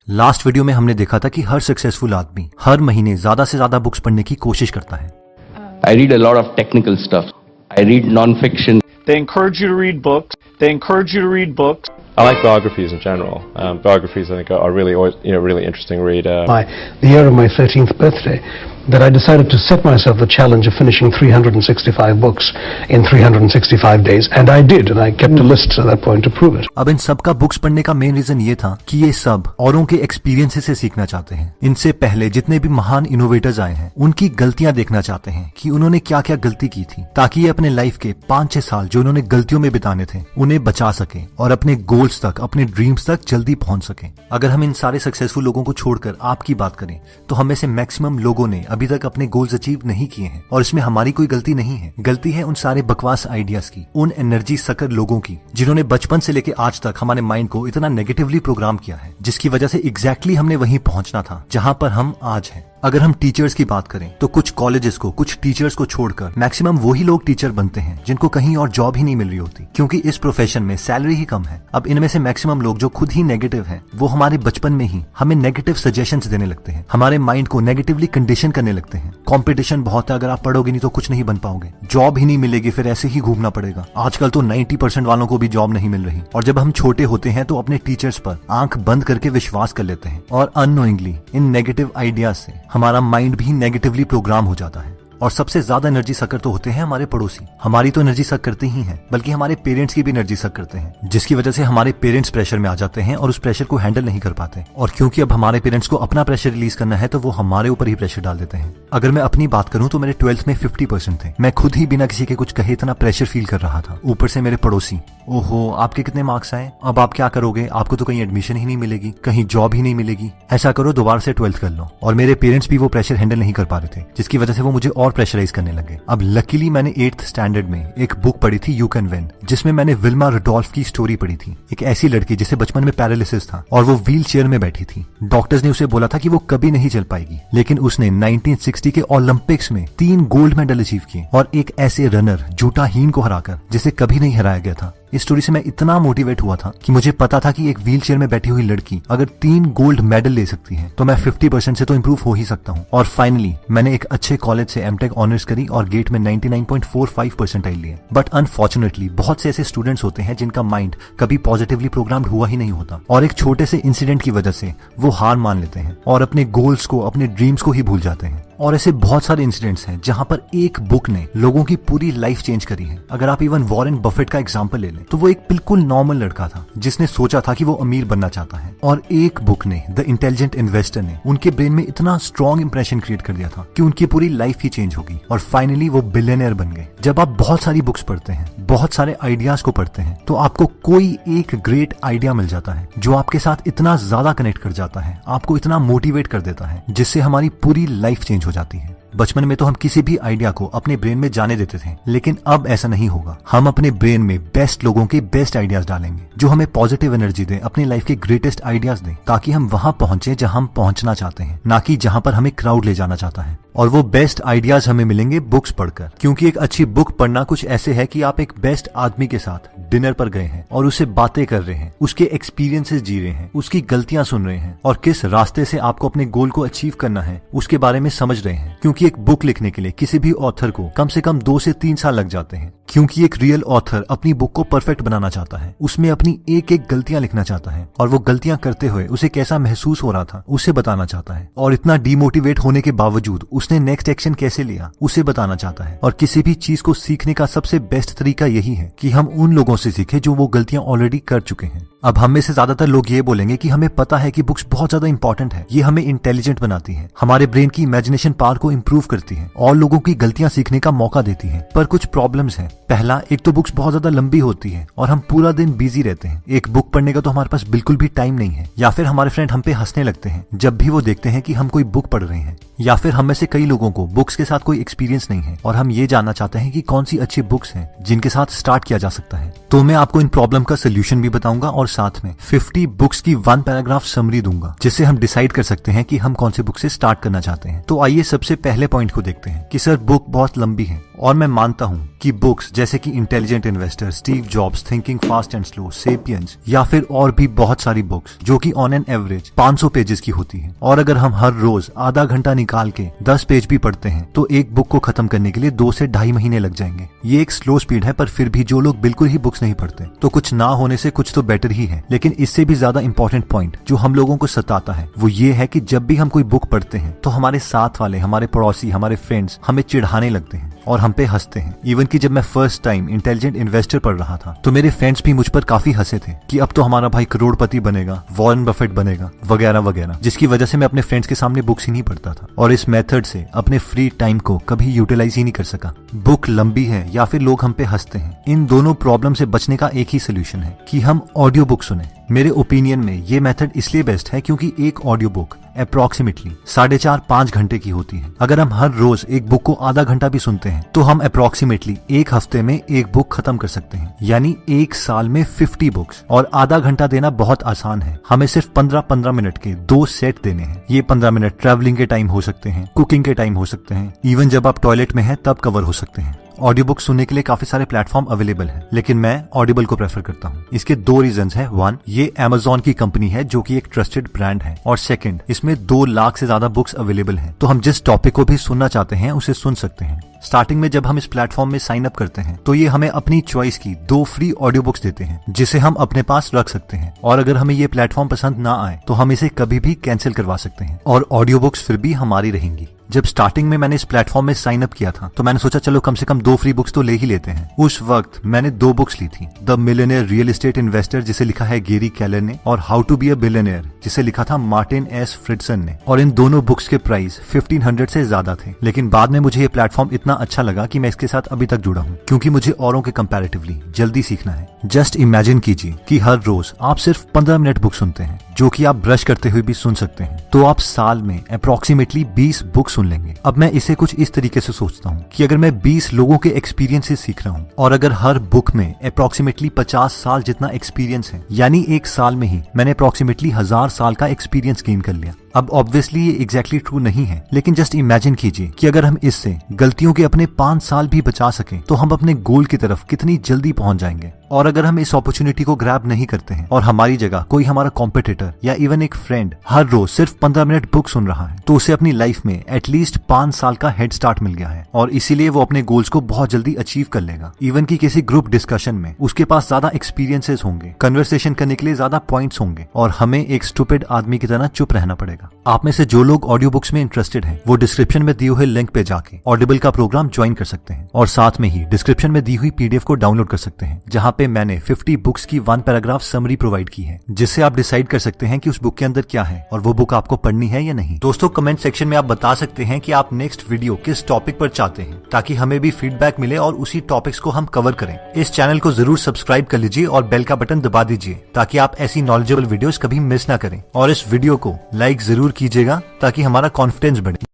Last video में हमने देखा था कि हर सक्सेसफुल आदमी हर महीने ज्यादा से ज्यादा बुक्स पढ़ने की कोशिश करता है। I read a lot of technical stuff. I read non-fiction. They encourage you to read books. They encourage you to read books. I like biographies in general. Biographies, I think, are really, really interesting read. By the year of my 13th birthday, that I decided to set myself the challenge of finishing 365 books in 365 days, and I did, and I kept a list at that point to prove it. अब इन सब का books पढ़ने का main reason ये था कि ये सब औरों के एक्सपीरियंसेस से सीखना चाहते हैं। इनसे पहले जितने भी महान इनोवेटर्स आए हैं उनकी गलतियां देखना चाहते हैं कि उन्होंने क्या क्या गलती की थी, ताकि ये अपने लाइफ के 5-6 साल जो उन्होंने गलतियों में बिताने थे उन्हें बचा सके और अपने गोल्स तक, अपने ड्रीम्स तक जल्दी पहुंच सके। अगर हम इन सारे सक्सेसफुल लोगों को छोड़कर आपकी बात करें तो हम में से मैक्सिमम लोगों ने अभी तक अपने गोल्स अचीव नहीं किए हैं, और इसमें हमारी कोई गलती नहीं है। गलती है उन सारे बकवास आइडियाज की, उन एनर्जी सकर लोगों की जिन्होंने बचपन से लेकर आज तक हमारे माइंड को इतना नेगेटिवली प्रोग्राम किया है, जिसकी वजह से एग्जैक्टली हमने वहीं पहुंचना था जहां पर हम आज हैं। अगर हम टीचर्स की बात करें तो कुछ कॉलेजेस को, कुछ टीचर्स को छोड़कर मैक्सिमम वही लोग टीचर बनते हैं जिनको कहीं और जॉब ही नहीं मिल रही होती, क्योंकि इस प्रोफेशन में सैलरी ही कम है। अब इनमें से मैक्सिमम लोग जो खुद ही नेगेटिव हैं, वो हमारे बचपन में ही हमें नेगेटिव सजेशंस देने लगते हैं, हमारे माइंड को नेगेटिवली कंडीशन करने लगते हैं। कंपटीशन बहुत है, अगर आप पढ़ोगे नहीं तो कुछ नहीं बन पाओगे, जॉब ही नहीं मिलेगी, फिर ऐसे ही घूमना पड़ेगा। आजकल तो 90% वालों को भी जॉब नहीं मिल रही, और जब हम छोटे होते हैं तो अपने टीचर्स पर आंख बंद करके विश्वास कर लेते हैं, और अननोइंगली इन नेगेटिव आइडियाज से हमारा माइंड भी नेगेटिवली प्रोग्राम हो जाता है। और सबसे ज्यादा एनर्जी सकर तो होते हैं हमारे पड़ोसी। हमारी तो एनर्जी सक करते ही हैं, बल्कि हमारे पेरेंट्स की भी एनर्जी सक करते हैं, जिसकी वजह से हमारे पेरेंट्स प्रेशर में आ जाते हैं और उस प्रेशर को हैंडल नहीं कर पाते। और क्योंकि अब हमारे पेरेंट्स को अपना प्रेशर रिलीज करना है तो वो हमारे ऊपर ही प्रेशर डाल देते हैं। अगर मैं अपनी बात करूं तो मेरे 12th में 50% थे। मैं खुद ही बिना किसी के कुछ कहे इतना प्रेशर फील कर रहा था। ऊपर से मेरे पड़ोसी, ओहो आपके कितने मार्क्स आए, अब आप क्या करोगे, आपको तो कहीं एडमिशन ही नहीं मिलेगी, कहीं जॉब ही नहीं मिलेगी, ऐसा करो दोबारा से 12th कर लो। और मेरे पेरेंट्स भी वो प्रेशर हैंडल नहीं कर पा रहे थे, जिसकी वजह से वो मुझे और प्रेशराइज करने लगे। अब लकीली मैंने 8th स्टैंडर्ड में एक बुक पढ़ी थी, यू कैन विन, जिसमें मैंने विल्मा रुडोल्फ की स्टोरी पढ़ी थी। एक ऐसी लड़की जिसे बचपन में पैरालिसिस था और वो व्हील चेयर में बैठी थी। डॉक्टर्स ने उसे बोला था कि वो कभी नहीं चल पाएगी, लेकिन उसने 1960 के ओलंपिक्स में 3 गोल्ड मेडल अचीव किए, और एक ऐसे रनर जूटा हीन को हराकर जिसे कभी नहीं हराया गया था। इस स्टोरी से मैं इतना मोटिवेट हुआ था कि मुझे पता था कि एक व्हील चेयर में बैठी हुई लड़की अगर 3 गोल्ड मेडल ले सकती है तो मैं 50% से तो इम्प्रूव हो ही सकता हूँ। और फाइनली मैंने एक अच्छे कॉलेज से एमटेक ऑनर्स करी और गेट में 99.45% लिए। बट अनफॉर्चुनेटली बहुत से ऐसे स्टूडेंट्स होते हैं जिनका माइंड कभी पॉजिटिवली प्रोग्राम्ड हुआ ही नहीं होता, और एक छोटे से इंसिडेंट की वजह से वो हार मान लेते हैं और अपने गोल्स को, अपने ड्रीम्स को ही भूल जाते हैं। और ऐसे बहुत सारे इंसिडेंट्स हैं जहां पर एक बुक ने लोगों की पूरी लाइफ चेंज करी है। अगर आप इवन वॉरेन बफेट का एग्जांपल ले लें तो वो एक बिल्कुल नॉर्मल लड़का था जिसने सोचा था कि वो अमीर बनना चाहता है, और एक बुक ने, द इंटेलिजेंट इन्वेस्टर ने, उनके ब्रेन में इतना स्ट्रॉन्ग इंप्रेशन क्रिएट कर दिया था कि उनकी पूरी लाइफ ही चेंज होगी और फाइनली वो बिलियनियर बन गए। जब आप बहुत सारी बुक्स पढ़ते हैं, बहुत सारे आइडियाज को पढ़ते हैं, तो आपको कोई एक ग्रेट आइडिया मिल जाता है जो आपके साथ इतना ज्यादा कनेक्ट कर जाता है, आपको इतना मोटिवेट कर देता है, जिससे हमारी पूरी लाइफ चेंज हो जाती है। बचपन में तो हम किसी भी आइडिया को अपने ब्रेन में जाने देते थे, लेकिन अब ऐसा नहीं होगा। हम अपने ब्रेन में बेस्ट लोगों के बेस्ट आइडियाज डालेंगे जो हमें पॉजिटिव एनर्जी दें, अपनी लाइफ के ग्रेटेस्ट आइडियाज दें, ताकि हम वहां पहुंचे जहां हम पहुंचना चाहते हैं, ना कि जहां पर हमें क्राउड ले जाना चाहता है। और वो बेस्ट आइडियाज हमें मिलेंगे बुक्स पढ़कर, क्योंकि एक अच्छी बुक पढ़ना कुछ ऐसे है कि आप एक बेस्ट आदमी के साथ डिनर पर गए हैं और उससे बातें कर रहे हैं, उसके एक्सपीरियंसेस जी रहे हैं, उसकी गलतियां सुन रहे हैं, और किस रास्ते से आपको अपने गोल को अचीव करना है उसके बारे में समझ रहे हैं। क्योंकि एक बुक लिखने के लिए किसी भी ऑथर को कम से कम 2 से 3 साल लग जाते हैं, क्योंकि एक रियल ऑथर अपनी बुक को परफेक्ट बनाना चाहता है, उसमें अपनी एक एक गलतियां लिखना चाहता है, और वो गलतियां करते हुए उसे कैसा महसूस हो रहा था उसे बताना चाहता है, और इतना डीमोटिवेट होने के बावजूद उसने नेक्स्ट एक्शन कैसे लिया उसे बताना चाहता है। और किसी भी चीज को सीखने का सबसे बेस्ट तरीका यही है कि हम उन लोगों से सीखें जो वो गलतियां ऑलरेडी कर चुके हैं। अब हम में से ज्यादातर लोग ये बोलेंगे कि हमें पता है कि बुक्स बहुत ज्यादा इंपॉर्टेंट है, ये हमें इंटेलिजेंट बनाती है, हमारे ब्रेन की इमेजिनेशन पावर को इंप्रूव करती है और लोगों की गलतियां सीखने का मौका देती है। पर कुछ प्रॉब्लम्स हैं। पहला, एक तो बुक्स बहुत ज्यादा लंबी होती है और हम पूरा दिन बिजी रहते हैं। एक बुक पढ़ने का तो हमारे पास बिल्कुल भी टाइम नहीं है, या फिर हमारे फ्रेंड हम पे हंसने लगते हैं जब भी वो देखते हैं कि हम कोई बुक पढ़ रहे हैं। या फिर हम में से कई लोगों को बुक्स के साथ कोई एक्सपीरियंस नहीं है और हम ये जानना चाहते हैं कि कौन सी अच्छी बुक्स हैं जिनके साथ स्टार्ट किया जा सकता है। तो मैं आपको इन प्रॉब्लम का सोल्यूशन भी बताऊंगा और साथ में 50 बुक्स की 1 पैराग्राफ समरी दूंगा, जिससे हम डिसाइड कर सकते हैं कि हम कौन सी बुक से स्टार्ट करना चाहते हैं। तो आइए सबसे पहले पॉइंट को देखते हैं कि सर बुक बहुत लंबी है, और मैं मानता हूं कि बुक्स जैसे कि intelligent investor, Steve jobs, thinking fast and slow, sapiens या फिर और भी बहुत सारी बुक्स जो कि ऑन एन एवरेज 500 पेजेस की होती है, और अगर हम हर रोज आधा घंटा निकाल के 10 पेज भी पढ़ते हैं तो एक बुक को खत्म करने के लिए 2 से 2.5 महीने लग जाएंगे। ये एक स्लो स्पीड है, पर फिर भी जो लोग बिल्कुल ही बुक्स नहीं पढ़ते तो कुछ ना होने से कुछ तो बेटर ही है। लेकिन इससे भी ज्यादा इंपॉर्टेंट पॉइंट जो हम लोगों को सताता है वो ये है कि जब भी हम कोई बुक पढ़ते हैं तो हमारे साथ वाले, हमारे पड़ोसी, हमारे फ्रेंड्स हमें चिढ़ाने लगते हैं और हम पे हंसते हैं। इवन कि जब मैं फर्स्ट टाइम इंटेलिजेंट इन्वेस्टर पढ़ रहा था तो मेरे फ्रेंड्स भी मुझ पर काफी हंसे थे कि अब तो हमारा भाई करोड़पति बनेगा, वॉरेन बफेट बनेगा, वगैरह वगैरह, जिसकी वजह से मैं अपने फ्रेंड्स के सामने बुक्स ही नहीं पढ़ता था और इस मेथड से अपने फ्री टाइम को कभी यूटिलाइज ही नहीं कर सका। बुक लंबी है या फिर लोग हम पे हंसते हैं, इन दोनों प्रॉब्लम से बचने का एक ही सोल्यूशन है कि हम ऑडियो बुक सुने। मेरे ओपिनियन में ये मेथड इसलिए बेस्ट है क्योंकि एक ऑडियो बुक अप्रोक्सीमेटली 4.5-5 घंटे की होती है। अगर हम हर रोज एक बुक को आधा घंटा भी सुनते हैं तो हम अप्रोक्सीमेटली एक हफ्ते में एक बुक खत्म कर सकते हैं, यानी एक साल में 50 बुक्स। और आधा घंटा देना बहुत आसान है, हमें सिर्फ 15-15 मिनट के 2 सेट देने हैं। ये 15 मिनट ट्रैवलिंग के टाइम हो सकते हैं, कुकिंग के टाइम हो सकते हैं, इवन जब आप टॉयलेट में हैं तब कवर हो सकते हैं। ऑडियो बुक सुनने के लिए काफी सारे प्लेटफॉर्म अवेलेबल हैं, लेकिन मैं ऑडिबल को प्रेफर करता हूँ। इसके 2 रीजंस हैं। 1, ये अमेज़न की कंपनी है जो कि एक ट्रस्टेड ब्रांड है, और सेकंड, इसमें 2 लाख से ज्यादा बुक्स अवेलेबल हैं, तो हम जिस टॉपिक को भी सुनना चाहते हैं उसे सुन सकते हैं। स्टार्टिंग में जब हम इस प्लेटफॉर्म में साइन अप करते हैं तो ये हमें अपनी चॉइस की 2 फ्री ऑडियो बुक्स देते हैं जिसे हम अपने पास रख सकते हैं, और अगर हमें ये प्लेटफॉर्म पसंद ना आए तो हम इसे कभी भी कैंसिल करवा सकते हैं और ऑडियो बुक्स फिर भी हमारी रहेंगी। जब स्टार्टिंग में मैंने इस प्लेटफॉर्म में साइन अप किया था तो मैंने सोचा चलो कम से कम 2 फ्री बुक्स तो ले ही लेते हैं। उस वक्त मैंने 2 बुक्स ली थी, the millionaire real estate investor जिसे लिखा है गेरी केलर ने, और how to be a billionaire जिसे लिखा था मार्टिन एस फ्रिडसन ने, और इन दोनों बुक्स के प्राइस 1500 से ज्यादा थे। लेकिन बाद में मुझे ये प्लेटफॉर्म इतना अच्छा लगा कि मैं इसके साथ अभी तक जुड़ा हूँ, क्योंकि मुझे औरों के कंपैरेटिवली जल्दी सीखना है। जस्ट इमेजिन कीजिए कि हर रोज आप सिर्फ 15 मिनट बुक सुनते हैं, जो कि आप ब्रश करते हुए भी सुन सकते हैं, तो आप साल में अप्रोक्सीमेटली 20 बुक सुन लेंगे। अब मैं इसे कुछ इस तरीके से सोचता हूँ कि अगर मैं 20 लोगों के एक्सपीरियंस से सीख रहा हूँ और अगर हर बुक में अप्रोक्सीमेटली 50 साल जितना एक्सपीरियंस है, यानी एक साल में ही मैंने अप्रोक्सीमेटली 1000 साल का एक्सपीरियंस गेन कर लिया। अब ऑब्वियसली ये एग्जैक्टली ट्रू नहीं है, लेकिन जस्ट इमेजिन कीजिए कि अगर हम इससे गलतियों के अपने 5 साल भी बचा सकें तो हम अपने गोल की तरफ कितनी जल्दी पहुंच जाएंगे। और अगर हम इस अपॉर्चुनिटी को ग्रैब नहीं करते हैं और हमारी जगह कोई हमारा कॉम्पिटिटर या इवन एक फ्रेंड हर रोज सिर्फ 15 मिनट बुक सुन रहा है, तो उसे अपनी लाइफ में एटलीस्ट 5 साल का हेड स्टार्ट मिल गया है, और इसीलिए वो अपने गोल्स को बहुत जल्दी अचीव कर लेगा। इवन की किसी ग्रुप डिस्कशन में उसके पास ज्यादा एक्सपीरियंसेस होंगे, कन्वर्सेशन करने के लिए ज्यादा पॉइंट्स होंगे, और हमें एक स्टूपिड आदमी की तरह चुप रहना पड़ेगा। आप में से जो लोग ऑडियो बुक्स में इंटरेस्टेड हैं, वो डिस्क्रिप्शन में दिए हुए लिंक पे जाके ऑडिबल का प्रोग्राम ज्वाइन कर सकते हैं, और साथ में ही डिस्क्रिप्शन में दी हुई PDF को डाउनलोड कर सकते हैं, जहां पे मैंने 50 बुक्स की 1 पैराग्राफ समरी प्रोवाइड की है, जिससे आप डिसाइड कर सकते हैं कि उस बुक के अंदर क्या है और वो बुक आपको पढ़नी है या नहीं। दोस्तों, कमेंट सेक्शन में आप बता सकते हैं कि आप नेक्स्ट वीडियो किस टॉपिक पर चाहते हैं, ताकि हमें भी फीडबैक मिले और उसी टॉपिक्स को हम कवर करें। इस चैनल को जरूर सब्सक्राइब कर लीजिए और बेल का बटन दबा दीजिए, ताकि आप ऐसी नॉलेजेबल वीडियोस कभी मिस ना करें, और इस वीडियो को लाइक जरूर कीजिएगा ताकि हमारा कॉन्फिडेंस बढ़े।